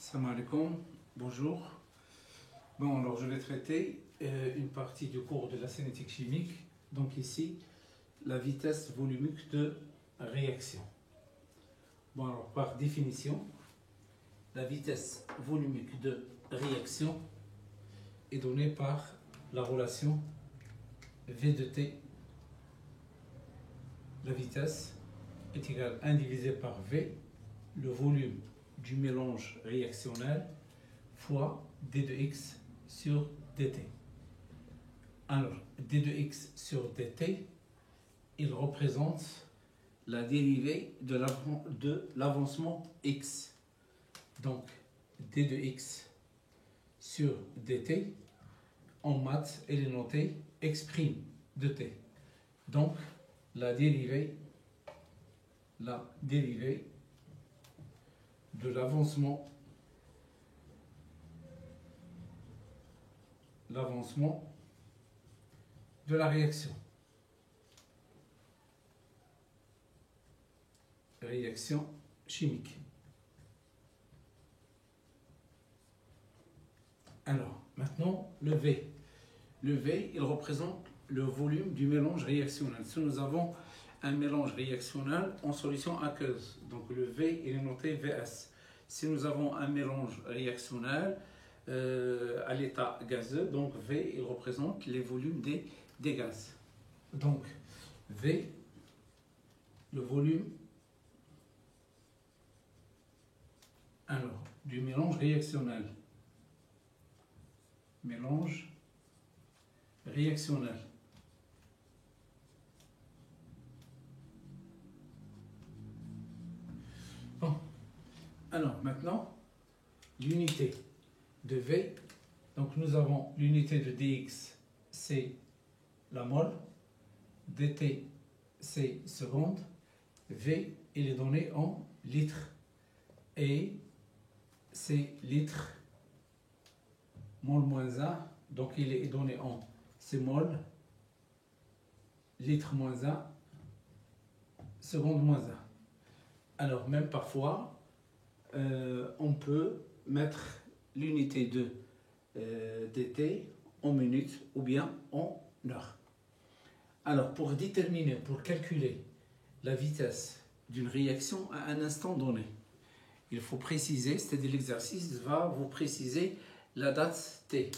Salam alaikum, bonjour. Bon, alors je vais traiter une partie du cours de la cinétique chimique. Donc ici, la vitesse volumique de réaction. Bon, alors par définition, la vitesse volumique de réaction est donnée par la relation V de T. La vitesse est égale à 1 divisé par V, le volume du mélange réactionnel fois d de x sur dt. Alors, d de x sur dt, il représente la dérivée de l'avancement x. Donc, d de x sur dt, en maths, elle est notée x' de t. Donc, la dérivée de l'avancement de la réaction chimique. Alors, maintenant, le V. Le V, il représente le volume du mélange réactionnel. Si nous avons un mélange réactionnel en solution aqueuse, donc le V, il est noté Vs. Si nous avons un mélange réactionnel à l'état gazeux, donc V, il représente les volumes des gaz. Donc, V, le volume alors, du mélange réactionnel. Mélange réactionnel. Bon, alors maintenant, l'unité de V, donc nous avons l'unité de dx, c'est la mole, dt, c'est seconde, V, il est donné en litres, et c'est litres, mol moins 1, donc il est donné en c'est mol, litre moins 1, seconde moins 1. Alors même parfois, on peut mettre l'unité de dt en minutes ou bien en heures. Alors pour déterminer, pour calculer la vitesse d'une réaction à un instant donné, il faut préciser, c'est-à-dire l'exercice va vous préciser la date t.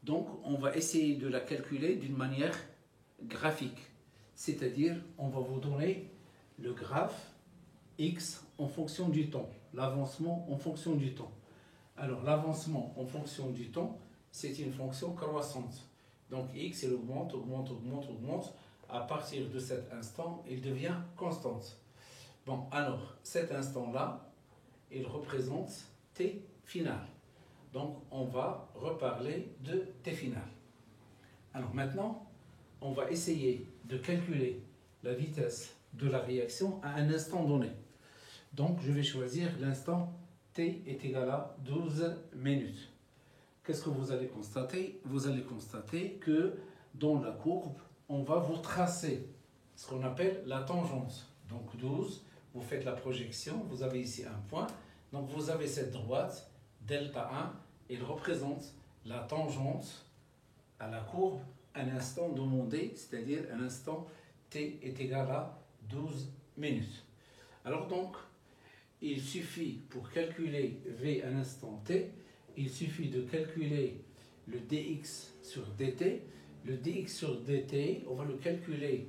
Donc on va essayer de la calculer d'une manière graphique, c'est-à-dire on va vous donner le graphe x en fonction du temps, l'avancement en fonction du temps. Alors l'avancement en fonction du temps, c'est une fonction croissante. Donc x, il augmente, augmente, augmente, augmente. À partir de cet instant, il devient constante. Bon, alors cet instant-là, il représente t final. Donc on va reparler de t final. Alors maintenant, on va essayer de calculer la vitesse de la réaction à un instant donné. Donc je vais choisir l'instant t est égal à 12 minutes. Qu'est-ce que vous allez constater? Vous allez constater que dans la courbe, on va vous tracer ce qu'on appelle la tangente. Donc 12, vous faites la projection, vous avez ici un point. Donc vous avez cette droite, delta 1, il représente la tangente à la courbe à un instant demandé, c'est-à-dire un instant t est égal à 12 minutes. Alors donc, il suffit pour calculer V à l'instant t, il suffit de calculer le dx sur dt. Le dx sur dt, on va le calculer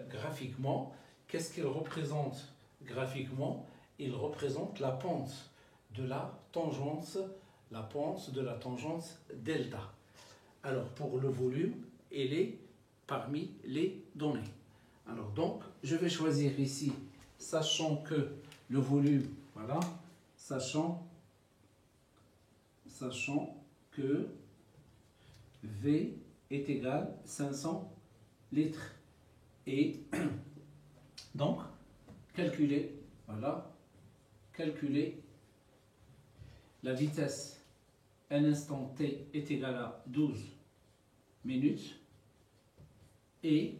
graphiquement. Qu'est-ce qu'il représente graphiquement? Il représente la pente de la tangente delta. Alors pour le volume, il est parmi les données. Alors donc, je vais choisir ici, sachant que le volume, voilà, sachant que V est égal à 500 litres. Et donc, calculer la vitesse à l'instant t est égal à 12 minutes et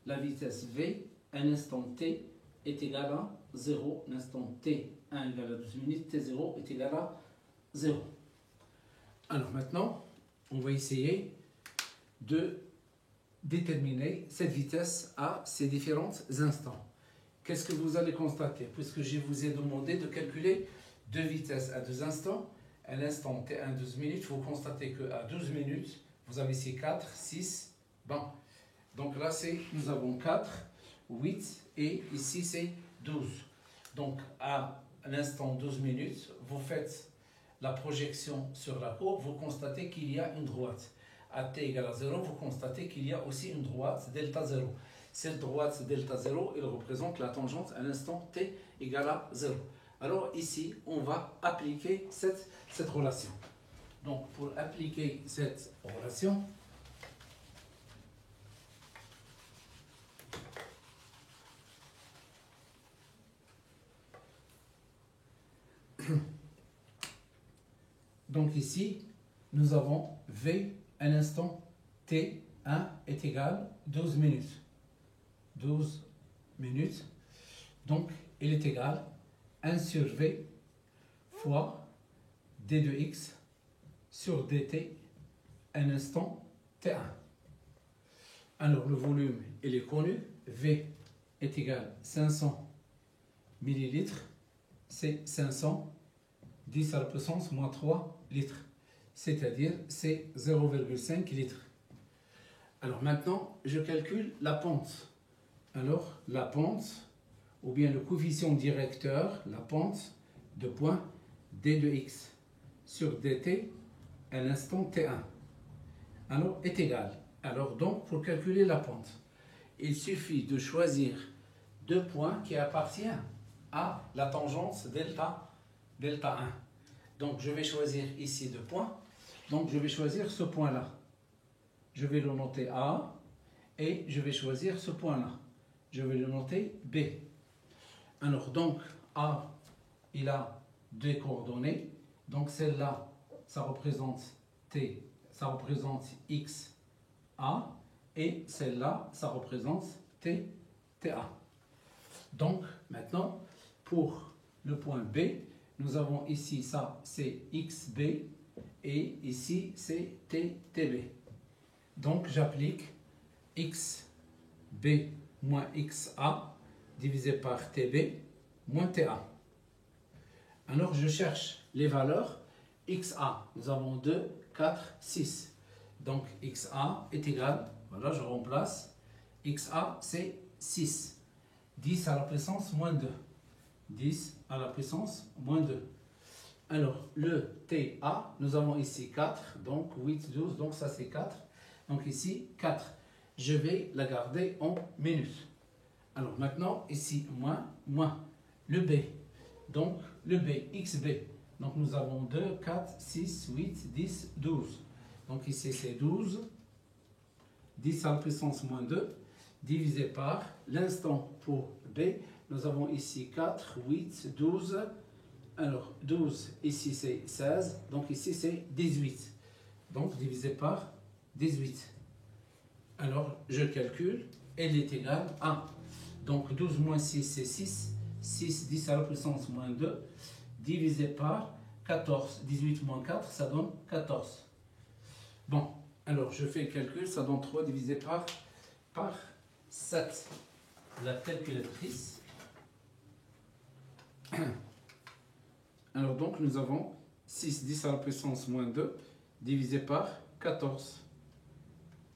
la vitesse V à l'instant t est égal à 0, l'instant t1 égale à 12 minutes, t0 est égal à 0. Alors maintenant, on va essayer de déterminer cette vitesse à ces différents instants. Qu'est-ce que vous allez constater? Puisque je vous ai demandé de calculer deux vitesses à deux instants, à l'instant t1 12 minutes, vous constatez qu'à 12 minutes, vous avez ici 4, 6, bon. Donc là, nous avons 4, 8 et ici c'est 12. Donc à l'instant 12 minutes, vous faites la projection sur la courbe, vous constatez qu'il y a une droite. À t égale à 0, vous constatez qu'il y a aussi une droite delta 0. Cette droite delta 0, elle représente la tangente à l'instant t égale à 0. Alors ici, on va appliquer cette relation. Donc pour appliquer cette relation, donc ici, nous avons V à l'instant T1 est égal à 12 minutes. 12 minutes. Donc, il est égal à 1 sur V fois d de x sur dt à l'instant T1. Alors, le volume, il est connu. V est égal à 500 millilitres. C'est 500 10 à la puissance moins 3 litres. C'est-à-dire, c'est 0,5 litres. Alors maintenant, je calcule la pente. Alors, la pente, ou bien le coefficient directeur, la pente de point d de x sur dt à l'instant t1, alors est égal. Alors donc, pour calculer la pente, il suffit de choisir deux points qui appartiennent à la tangente delta 1. Donc, je vais choisir ici deux points. Donc, je vais choisir ce point-là. Je vais le noter A et je vais choisir ce point-là. Je vais le noter B. Alors, donc, A, il a deux coordonnées. Donc, celle-là, ça représente T, ça représente X, A. Et celle-là, ça représente T, TA. Donc, maintenant, pour le point B, nous avons ici, ça, c'est XB. Et ici, c'est TTB. Donc, j'applique XB moins XA divisé par TB moins TA. Alors, je cherche les valeurs. XA, nous avons 2, 4, 6. Donc, XA est égal, voilà, je remplace. XA, c'est 6. 10 à la puissance moins 2. 10 à la puissance moins 2. Alors, le TA, nous avons ici 4, donc 8, 12, donc ça c'est 4. Donc ici, 4. Je vais la garder en minutes. Alors maintenant, ici, moins, le B. Donc, le B, XB. Donc nous avons 2, 4, 6, 8, 10, 12. Donc ici c'est 12. 10 à la puissance moins 2, divisé par l'instant pour B. Nous avons ici 4, 8, 12. Alors, 12, ici c'est 16, donc ici c'est 18. Donc, divisé par 18. Alors, je calcule, elle est égale à, donc 12 moins 6 c'est 6, 6, 10 à la puissance moins 2, divisé par 14, 18 moins 4, ça donne 14. Bon, alors je fais le calcul, ça donne 3 divisé par 7. La calculatrice. Alors donc nous avons 6, 10 à la puissance moins 2 divisé par 14.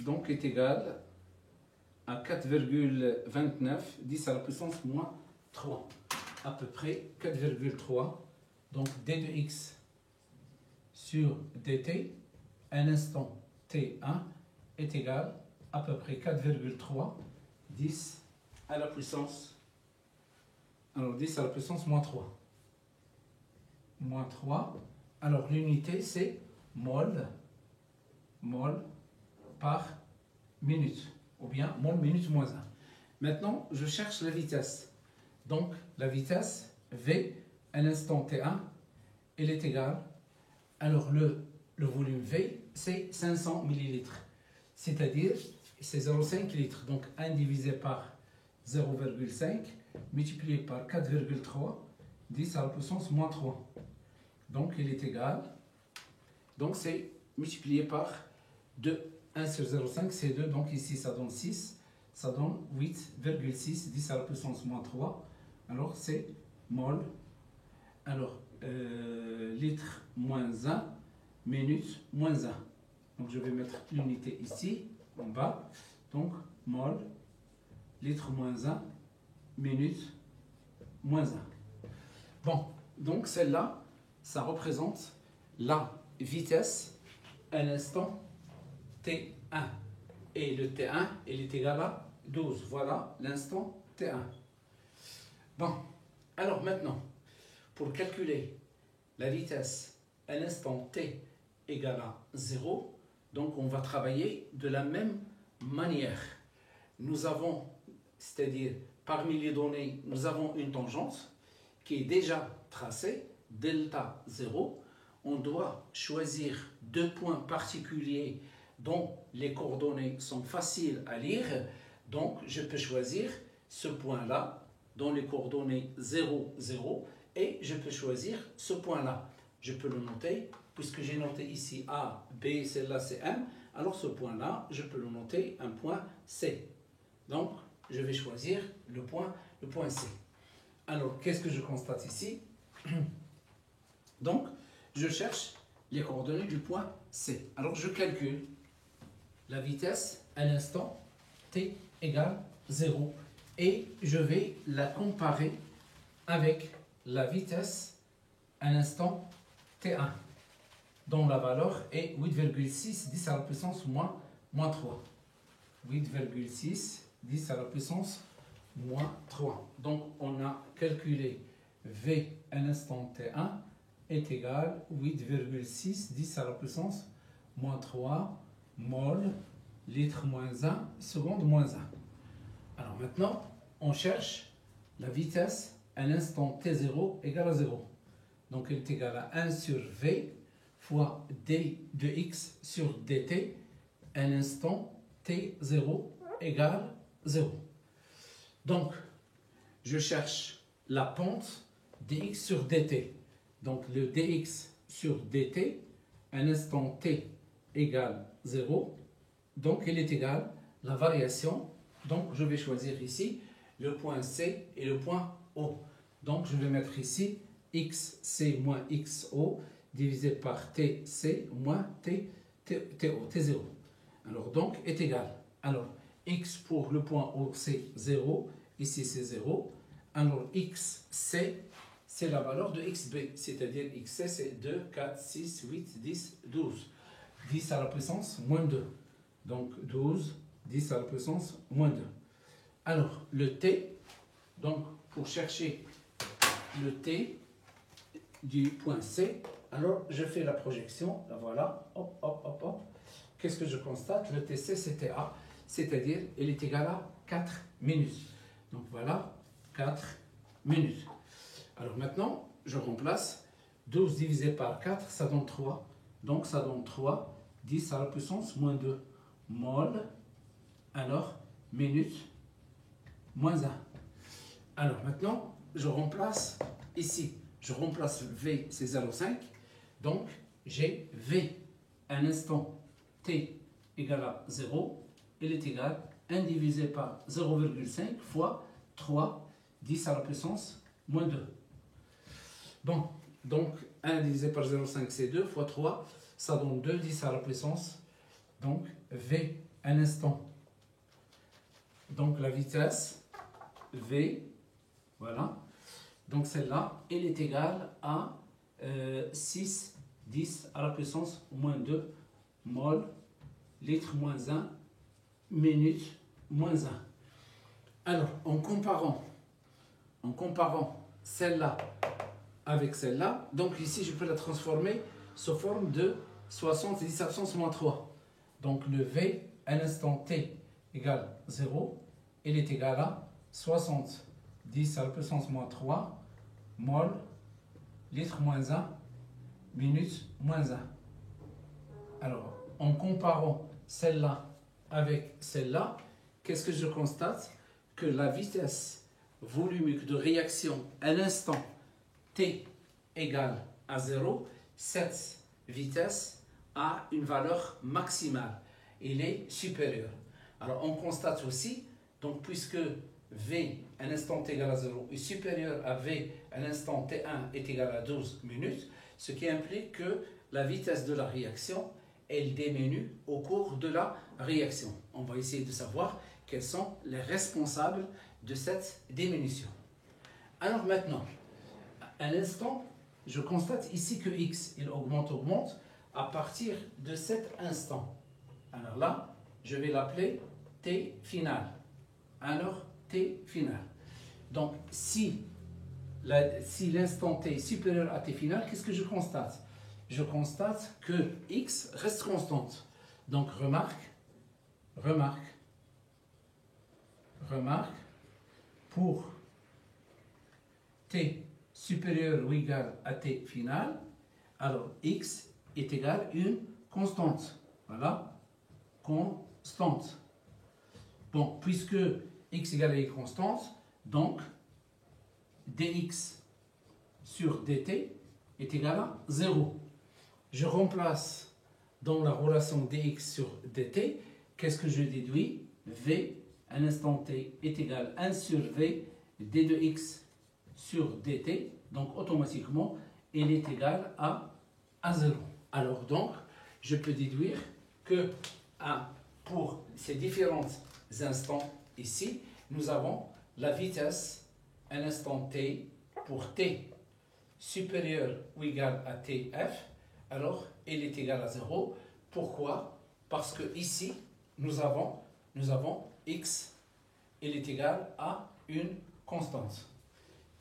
Donc est égal à 4,29 10 à la puissance moins 3. À peu près 4,3. Donc d de x sur dt à l'instant t1 est égal à peu près 4,3 10 à la puissance. Alors 10 à la puissance moins 3. Moins 3. Alors l'unité c'est mol par minute. Ou bien mol minute moins 1. Maintenant je cherche la vitesse. Donc la vitesse V à l'instant T1 elle est égale. Alors le volume V c'est 500 millilitres. C'est-à-dire c'est 0,5 litres. Donc 1 divisé par 0,5 multiplié par 4,3, 10 à la puissance moins 3. Donc il est égal, donc c'est multiplié par 2. 1 sur 0,5 c'est 2, donc ici ça donne 6, ça donne 8,6, 10 à la puissance moins 3. Alors c'est mol, alors litre moins 1, minute moins 1. Donc je vais mettre l'unité ici, en bas, donc mol, litre moins 1, minute moins 1. Bon, donc celle-là, ça représente la vitesse à l'instant T1. Et le T1, il est égal à 12. Voilà l'instant T1. Bon, alors maintenant, pour calculer la vitesse à l'instant T égale à 0, donc on va travailler de la même manière. Nous avons, c'est-à-dire parmi les données, nous avons une tangente qui est déjà tracée, delta 0. On doit choisir deux points particuliers dont les coordonnées sont faciles à lire. Donc je peux choisir ce point-là, dont les coordonnées 0, 0, et je peux choisir ce point-là. Je peux le noter, puisque j'ai noté ici A, B, celle-là c'est M, alors ce point-là, je peux le noter un point C. Donc, je vais choisir le point C. Alors, qu'est-ce que je constate ici? Donc, je cherche les coordonnées du point C. Alors, je calcule la vitesse à l'instant T égale 0 et je vais la comparer avec la vitesse à l'instant T1 dont la valeur est 8,6 10 à la puissance moins 3. 8,6 10 à la puissance moins 3. Donc on a calculé V à l'instant T1 est égal à 8,6 10 à la puissance moins 3 mol litre moins 1 seconde moins 1. Alors maintenant on cherche la vitesse à l'instant T0 égale à 0. Donc elle est égale à 1 sur V fois d de x sur dt à l'instant t0 égale 0. Donc, je cherche la pente dx sur dt. Donc, le dx sur dt à l'instant t égale 0. Donc, il est égal à la variation. Donc, je vais choisir ici le point C et le point O. Donc, je vais mettre ici xc moins xo divisé par tc moins t0. Alors, donc, est égal. Alors, x pour le point O, c'est 0. Ici, c'est 0. Alors, xc, c'est la valeur de xb. C'est-à-dire, xc, c'est 2, 4, 6, 8, 10, 12. 10 à la puissance moins 2. Donc, 12, 10 à la puissance moins 2. Alors, le t, donc, pour chercher le t du point C, alors je fais la projection, la voilà, hop, hop, hop, hop. Qu'est-ce que je constate? Le TC c'était A, c'est-à-dire il est égal à 4 minutes. Donc voilà, 4 minutes. Alors maintenant, je remplace 12 divisé par 4, ça donne 3. Donc ça donne 3, 10 à la puissance moins 2. Mol, alors minute, moins 1. Alors maintenant, je remplace ici. Je remplace V, c'est 0,5. Donc, j'ai V à l'instant t égale à 0. Il est égal à 1 divisé par 0,5 fois 3, 10 à la puissance moins 2. Bon, donc 1 divisé par 0,5 c'est 2 fois 3, ça donne 2, 10 à la puissance. Donc, V à l'instant. Donc, la vitesse V, voilà. Donc celle-là, elle est égale à 6, 10 à la puissance moins 2 mol, litre moins 1, minute moins 1. Alors, en comparant celle-là avec celle-là, donc ici je peux la transformer sous forme de 60 10 à la puissance moins 3. Donc le V à l'instant t égale 0, il est égal à 60 10 à la puissance moins 3, mol, litre moins 1, minute moins 1. Alors, en comparant celle-là avec celle-là, qu'est-ce que je constate? que la vitesse volumique de réaction à l'instant t égale à 0, cette vitesse a une valeur maximale. Il est supérieur. Alors on constate aussi, donc puisque V à l'instant t égale à 0 est supérieur à V à l'instant t1 est égal à 12 minutes, ce qui implique que la vitesse de la réaction, elle diminue au cours de la réaction. On va essayer de savoir quels sont les responsables de cette diminution. Alors maintenant, à l'instant, je constate ici que x, il augmente à partir de cet instant. Alors là, je vais l'appeler t final. Alors, t final. Donc, si l'instant t est supérieur à t final, qu'est-ce que je constate? Je constate que x reste constante. Donc, remarque, pour t supérieur ou égal à t final, alors x est égal à une constante. Voilà, constante. Bon, puisque x égale à une constante, donc dx sur dt est égal à 0. Je remplace dans la relation dx sur dt, qu'est-ce que je déduis? V à l'instant t est égal à 1 sur v d de x sur dt, donc automatiquement il est égal à 0. Alors donc, je peux déduire que pour ces différents instants ici, nous avons la vitesse à l'instant t pour t supérieur ou égal à tf, alors il est égal à 0. Pourquoi? Parce que ici, nous avons x, il est égal à une constante.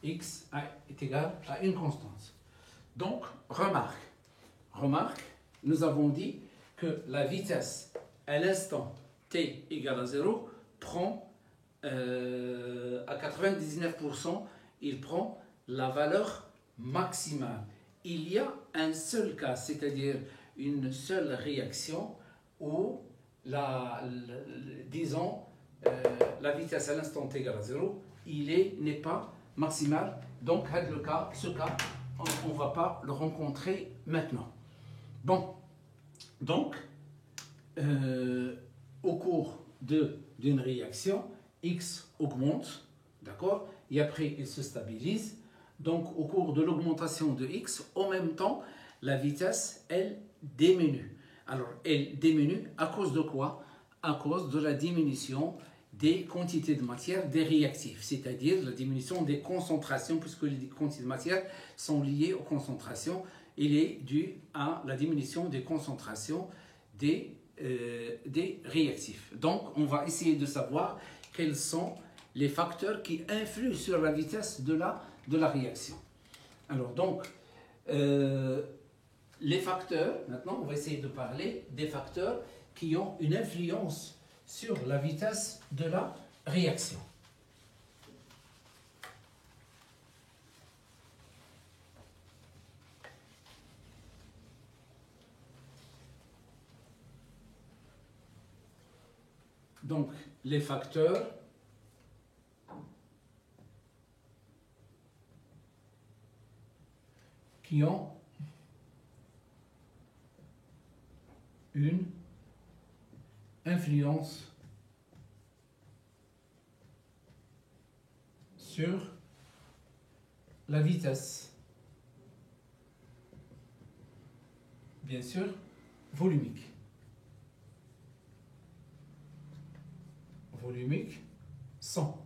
X est égal à une constante. Donc, remarque, nous avons dit que la vitesse à l'instant t égale à 0 prend à 99%, il prend la valeur maximale. Il y a un seul cas, c'est-à-dire une seule réaction où disons la vitesse à l'instant t égale à 0, il n'est pas maximal. Donc, ce cas, on ne va pas le rencontrer maintenant. Bon, donc, au cours d'une réaction, x augmente, d'accord, et après il se stabilise. Donc, au cours de l'augmentation de x, en même temps, la vitesse, elle diminue. Alors, elle diminue à cause de quoi? À cause de la diminution des quantités de matière des réactifs, c'est-à-dire la diminution des concentrations, puisque les quantités de matière sont liées aux concentrations. Il est dû à la diminution des concentrations des réactifs. Donc, on va essayer de savoir quels sont les facteurs qui influent sur la vitesse de la réaction. Alors, donc, les facteurs, maintenant, on va essayer de parler des facteurs qui ont une influence sur la vitesse de la réaction. Donc, les facteurs qui ont une influence sur la vitesse, bien sûr, volumique. Volumique 100.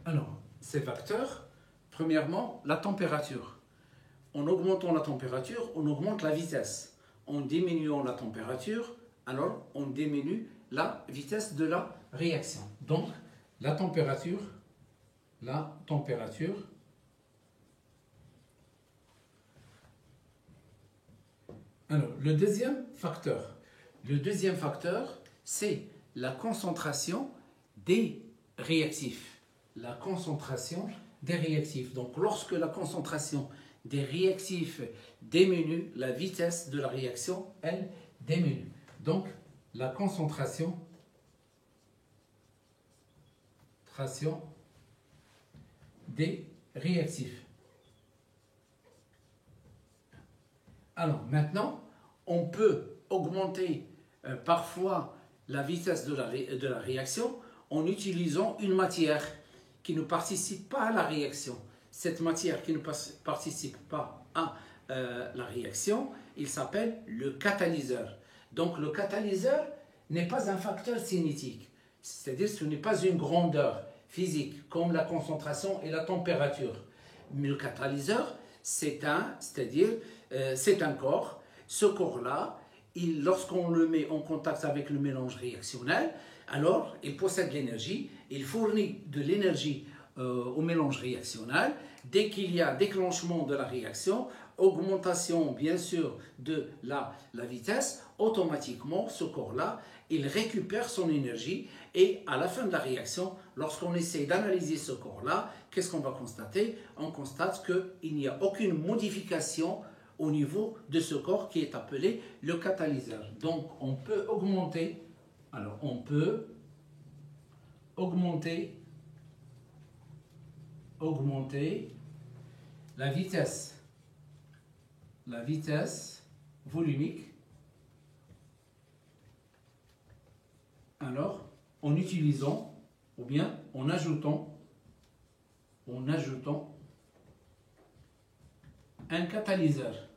Alors, ces facteurs, premièrement, la température. En augmentant la température, on augmente la vitesse. En diminuant la température, alors on diminue la vitesse de la réaction. Donc, la température. Alors, le deuxième facteur, c'est la concentration des réactifs. La concentration des réactifs. Donc, lorsque la concentration des réactifs diminue, la vitesse de la réaction, elle diminue. Donc, la concentration concentration des réactifs. Alors maintenant, on peut augmenter parfois la vitesse de la réaction en utilisant une matière qui ne participe pas à la réaction. Cette matière qui ne participe pas à la réaction, il s'appelle le catalyseur. Donc le catalyseur n'est pas un facteur cinétique, c'est-à-dire ce n'est pas une grandeur physique comme la concentration et la température. Mais le catalyseur, c'est un corps. Ce corps-là, lorsqu'on le met en contact avec le mélange réactionnel, alors il possède l'énergie, il fournit de l'énergie au mélange réactionnel. Dès qu'il y a déclenchement de la réaction, augmentation bien sûr de la vitesse, automatiquement ce corps-là, il récupère son énergie et à la fin de la réaction, lorsqu'on essaie d'analyser ce corps-là, qu'est-ce qu'on va constater? On constate qu'il n'y a aucune modification au niveau de ce corps qui est appelé le catalyseur. Donc on peut augmenter, la vitesse volumique, alors en utilisant ou bien en ajoutant un catalyseur.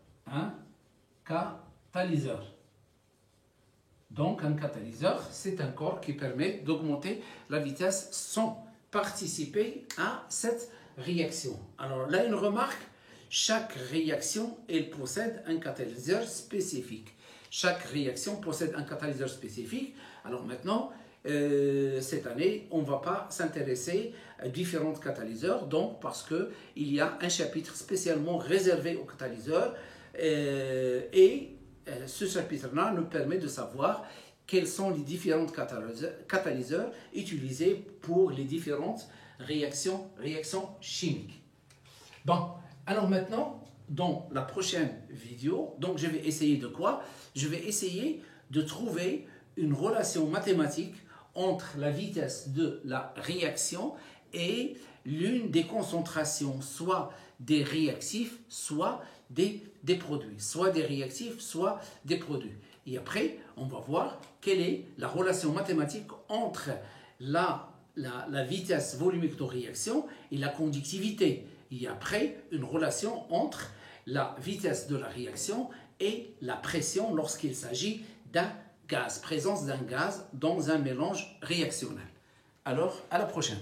Donc un catalyseur, c'est un corps qui permet d'augmenter la vitesse sans participer à cette réaction. Alors là, une remarque, chaque réaction, elle possède un catalyseur spécifique. Chaque réaction possède un catalyseur spécifique. Alors maintenant, cette année, on ne va pas s'intéresser à différents catalyseurs, donc parce qu'il y a un chapitre spécialement réservé aux catalyseurs et ce chapitre-là nous permet de savoir quels sont les différents catalyseurs utilisés pour les différentes réactions chimiques. Bon, alors maintenant, dans la prochaine vidéo, donc je vais essayer de quoi? Je vais essayer de trouver une relation mathématique entre la vitesse de la réaction et l'une des concentrations, soit des réactifs, soit des produits. Soit des réactifs, soit des produits. Et après, on va voir quelle est la relation mathématique entre la vitesse volumique de réaction et la conductivité. Et après, une relation entre la vitesse de la réaction et la pression lorsqu'il s'agit d'un gaz, présence d'un gaz dans un mélange réactionnel. Alors, à la prochaine.